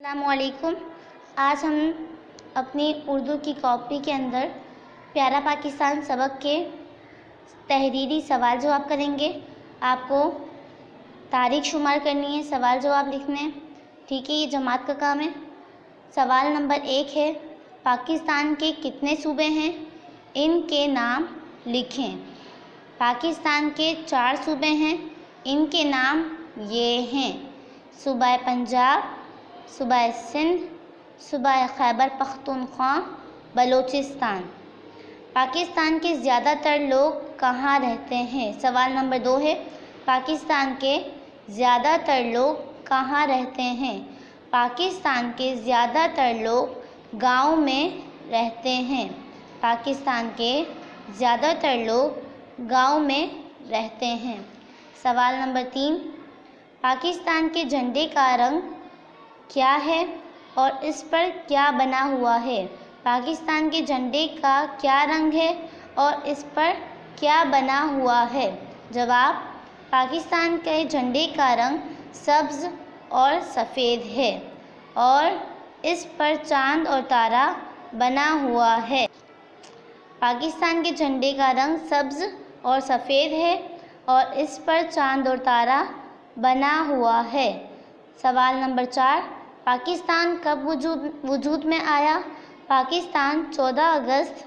السلام علیکم۔ آج ہم اپنی اردو کی کاپی کے اندر پیارا پاکستان سبق کے تحریری سوال جواب کریں گے۔ آپ کو تاریخ شمار کرنی ہے، سوال جواب لکھنے ہیں، ٹھیک ہے؟ یہ جماعت کا کام ہے۔ سوال نمبر 1 ہے، پاکستان کے کتنے صوبے ہیں؟ ان کے نام لکھیں۔ پاکستان کے 4 صوبے ہیں، ان کے نام یہ ہیں: صوبہ پنجاب، صوبہ سندھ، صوبہ خیبر پختونخوا، بلوچستان۔ پاکستان کے زیادہ تر لوگ کہاں رہتے ہیں؟ سوال نمبر 2 ہے، پاکستان کے زیادہ تر لوگ کہاں رہتے ہیں؟ پاکستان کے زیادہ تر لوگ گاؤں میں رہتے ہیں۔ پاکستان کے زیادہ تر لوگ گاؤں میں رہتے ہیں۔ سوال نمبر 3، پاکستان کے جھنڈے کا رنگ کیا ہے اور اس پر کیا بنا ہوا ہے؟ پاکستان کے جھنڈے کا کیا رنگ ہے اور اس پر کیا بنا ہوا ہے؟ جواب: پاکستان کے جھنڈے کا رنگ سبز اور سفید ہے اور اس پر چاند اور تارا بنا ہوا ہے۔ پاکستان کے جھنڈے کا رنگ سبز اور سفید ہے اور اس پر چاند اور تارا بنا ہوا ہے۔ سوال نمبر 4، پاکستان کب وجود میں آیا؟ پاکستان 14 اگست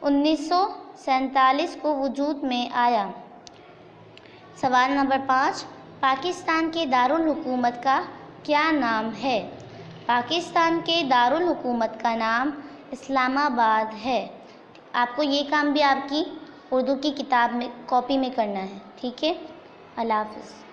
1947 کو وجود میں آیا۔ سوال نمبر 5، پاکستان کے دارالحکومت کا کیا نام ہے؟ پاکستان کے دارالحکومت کا نام اسلام آباد ہے۔ آپ کو یہ کام بھی آپ کی اردو کی کتاب میں کاپی میں کرنا ہے، ٹھیک ہے؟ اللہ حافظ۔